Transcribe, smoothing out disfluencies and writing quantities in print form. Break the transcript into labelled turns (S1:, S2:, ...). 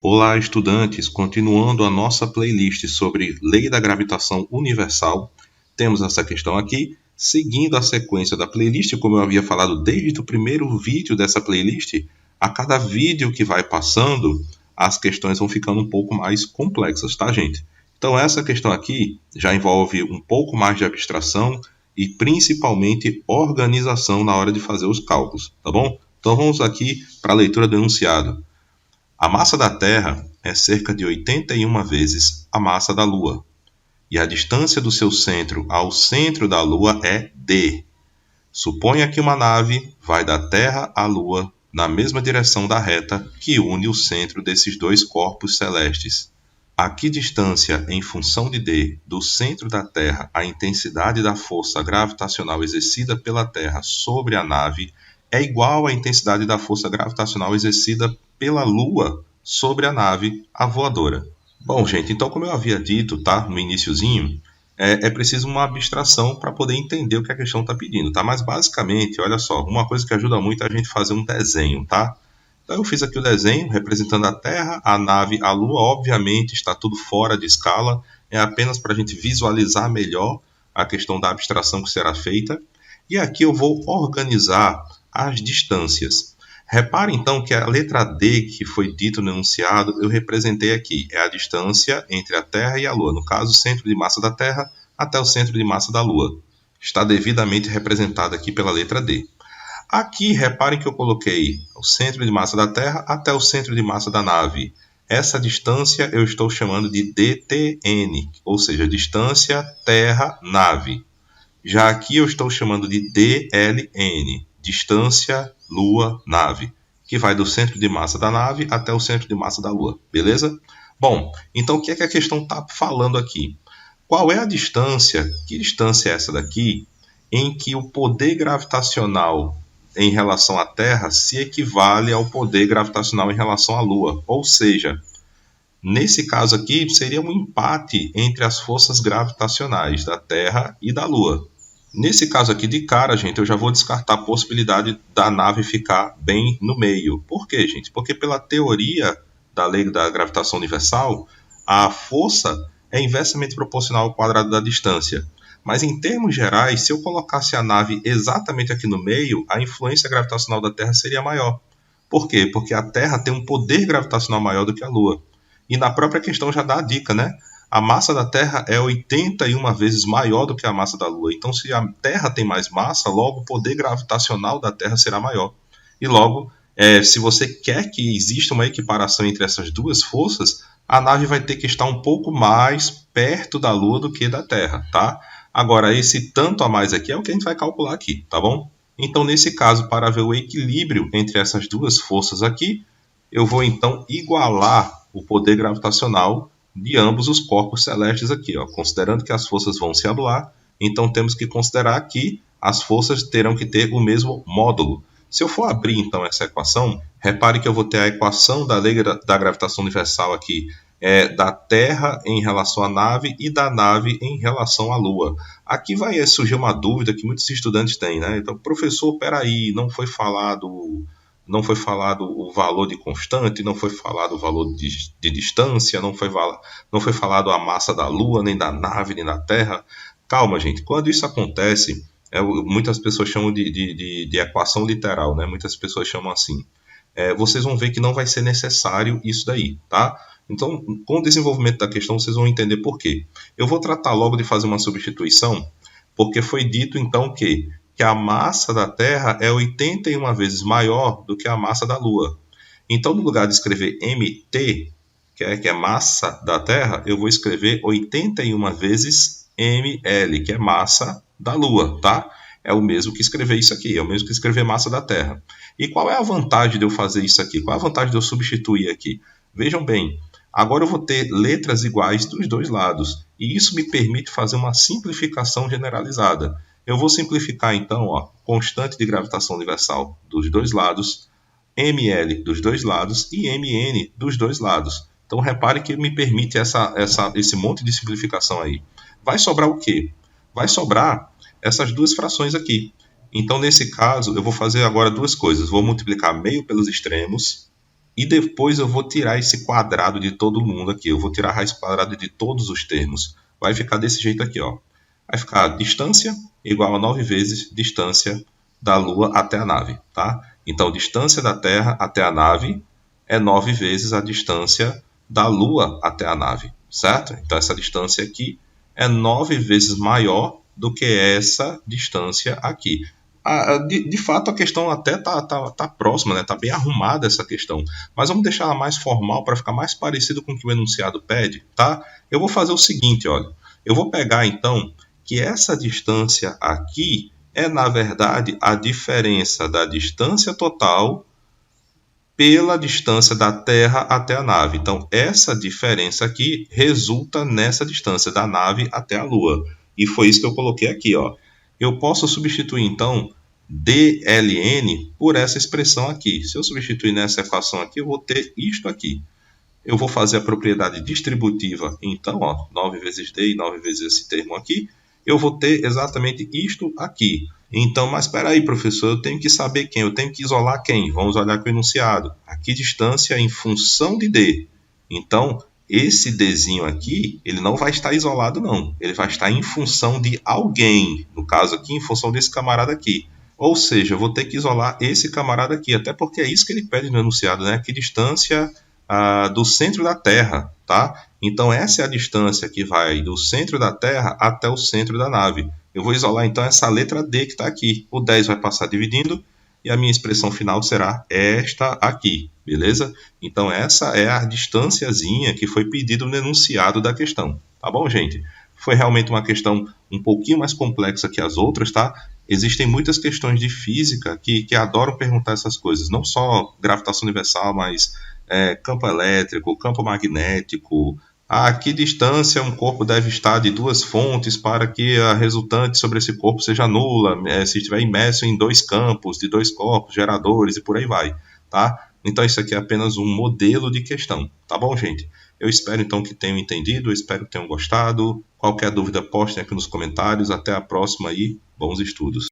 S1: Olá, estudantes! Continuando a nossa playlist sobre Lei da Gravitação Universal, temos essa questão aqui. Seguindo a sequência da playlist, como eu havia falado desde o primeiro vídeo dessa playlist, a cada vídeo que vai passando, as questões vão ficando um pouco mais complexas, tá, gente? Então essa questão aqui já envolve um pouco mais de abstração e principalmente organização na hora de fazer os cálculos, tá bom? Então vamos aqui para a leitura do enunciado. A massa da Terra é cerca de 81 vezes a massa da Lua, e a distância do seu centro ao centro da Lua é d. Suponha que uma nave vai da Terra à Lua na mesma direção da reta que une o centro desses dois corpos celestes. A que distância, em função de d, do centro da Terra a intensidade da força gravitacional exercida pela Terra sobre a nave é igual à intensidade da força gravitacional exercida pela Lua sobre a nave, a voadora. Bom, gente, então como eu havia dito, tá, no iniciozinho, é preciso uma abstração para poder entender o que a questão está pedindo, tá? Mas basicamente, olha só, uma coisa que ajuda muito é a gente fazer um desenho, tá? Então eu fiz aqui o desenho representando a Terra, a nave, a Lua. Obviamente está tudo fora de escala, é apenas para a gente visualizar melhor a questão da abstração que será feita. E aqui eu vou organizar as distâncias. Repare então que a letra D que foi dito no enunciado, eu representei aqui. É a distância entre a Terra e a Lua. No caso, o centro de massa da Terra até o centro de massa da Lua. Está devidamente representado aqui pela letra D. Aqui, reparem que eu coloquei o centro de massa da Terra até o centro de massa da nave. Essa distância eu estou chamando de DTN, ou seja, distância Terra-nave. Já aqui eu estou chamando de DLN, distância Lua-nave, que vai do centro de massa da nave até o centro de massa da Lua, beleza? Bom, então o que é que a questão está falando aqui? Qual é a distância, que distância é essa daqui, em que o poder gravitacional em relação à Terra se equivale ao poder gravitacional em relação à Lua? Ou seja, nesse caso aqui seria um empate entre as forças gravitacionais da Terra e da Lua. Nesse caso aqui de cara, gente, eu já vou descartar a possibilidade da nave ficar bem no meio. Por quê, gente? Porque pela teoria da lei da gravitação universal, a força é inversamente proporcional ao quadrado da distância. Mas em termos gerais, se eu colocasse a nave exatamente aqui no meio, a influência gravitacional da Terra seria maior. Por quê? Porque a Terra tem um poder gravitacional maior do que a Lua. E na própria questão já dá a dica, né? A massa da Terra é 81 vezes maior do que a massa da Lua. Então, se a Terra tem mais massa, logo o poder gravitacional da Terra será maior. E logo, se você quer que exista uma equiparação entre essas duas forças, a nave vai ter que estar um pouco mais perto da Lua do que da Terra, tá? Agora, esse tanto a mais aqui é o que a gente vai calcular aqui, tá bom? Então, nesse caso, para ver o equilíbrio entre essas duas forças aqui, eu vou então igualar o poder gravitacional de ambos os corpos celestes aqui, ó. Considerando que as forças vão se anular, então temos que considerar que as forças terão que ter o mesmo módulo. Se eu for abrir então essa equação, repare que eu vou ter a equação da lei da gravitação universal aqui, da Terra em relação à nave e da nave em relação à Lua. Aqui vai surgir uma dúvida que muitos estudantes têm, né? Então, professor, peraí, não foi falado o valor de constante, não foi falado o valor de distância, não foi falado a massa da Lua, nem da nave, nem da Terra. Calma, gente. Quando isso acontece, muitas pessoas chamam de equação literal, né? Muitas pessoas chamam assim. Vocês vão ver que não vai ser necessário isso daí, tá? Então, com o desenvolvimento da questão, vocês vão entender por quê. Eu vou tratar logo de fazer uma substituição, porque foi dito então que a massa da Terra é 81 vezes maior do que a massa da Lua. Então, no lugar de escrever mt, que é massa da Terra, eu vou escrever 81 vezes ml, que é massa da Lua, tá? É o mesmo que escrever isso aqui, é o mesmo que escrever massa da Terra. E qual é a vantagem de eu fazer isso aqui? Qual é a vantagem de eu substituir aqui? Vejam bem, agora eu vou ter letras iguais dos dois lados, e isso me permite fazer uma simplificação generalizada. Eu vou simplificar então, ó, constante de gravitação universal dos dois lados, ml dos dois lados e mn dos dois lados. Então repare que me permite esse monte de simplificação aí. Vai sobrar o quê? Vai sobrar essas duas frações aqui. Então nesse caso eu vou fazer agora duas coisas. Vou multiplicar meio pelos extremos e depois eu vou tirar esse quadrado de todo mundo aqui. Eu vou tirar a raiz quadrada de todos os termos. Vai ficar desse jeito aqui, ó. Vai ficar distância igual a 9 vezes distância da Lua até a nave, tá? Então, distância da Terra até a nave é 9 vezes a distância da Lua até a nave, certo? Então, essa distância aqui é 9 vezes maior do que essa distância aqui. De fato, a questão até tá próxima, né? Tá bem arrumada essa questão. Mas vamos deixar ela mais formal para ficar mais parecido com o que o enunciado pede, tá? Eu vou fazer o seguinte, olha. Eu vou pegar, então, que essa distância aqui é, na verdade, a diferença da distância total pela distância da Terra até a nave. Então, essa diferença aqui resulta nessa distância da nave até a Lua. E foi isso que eu coloquei aqui, ó. Eu posso substituir, então, dln por essa expressão aqui. Se eu substituir nessa equação aqui, eu vou ter isto aqui. Eu vou fazer a propriedade distributiva, então, ó, 9 vezes d e 9 vezes esse termo aqui. Eu vou ter exatamente isto aqui. Então, mas espera aí, professor, eu tenho que saber quem, eu tenho que isolar quem? Vamos olhar com o enunciado. Aqui, distância em função de d. Então, esse dzinho aqui, ele não vai estar isolado, não. Ele vai estar em função de alguém. No caso aqui, em função desse camarada aqui. Ou seja, eu vou ter que isolar esse camarada aqui, até porque é isso que ele pede no enunciado, né? Que distância do centro da Terra, tá? Então, essa é a distância que vai do centro da Terra até o centro da nave. Eu vou isolar, então, essa letra D que está aqui. O 10 vai passar dividindo e a minha expressão final será esta aqui, beleza? Então, essa é a distânciazinha que foi pedido no enunciado da questão, tá bom, gente? Foi realmente uma questão um pouquinho mais complexa que as outras, tá? Existem muitas questões de física que adoram perguntar essas coisas, não só gravitação universal, mas campo elétrico, campo magnético. A que distância um corpo deve estar de duas fontes para que a resultante sobre esse corpo seja nula, se estiver imerso em dois campos, de dois corpos, geradores e por aí vai, tá? Então isso aqui é apenas um modelo de questão, tá bom, gente? Eu espero então que tenham entendido, eu espero que tenham gostado. Qualquer dúvida, postem aqui nos comentários. Até a próxima e bons estudos.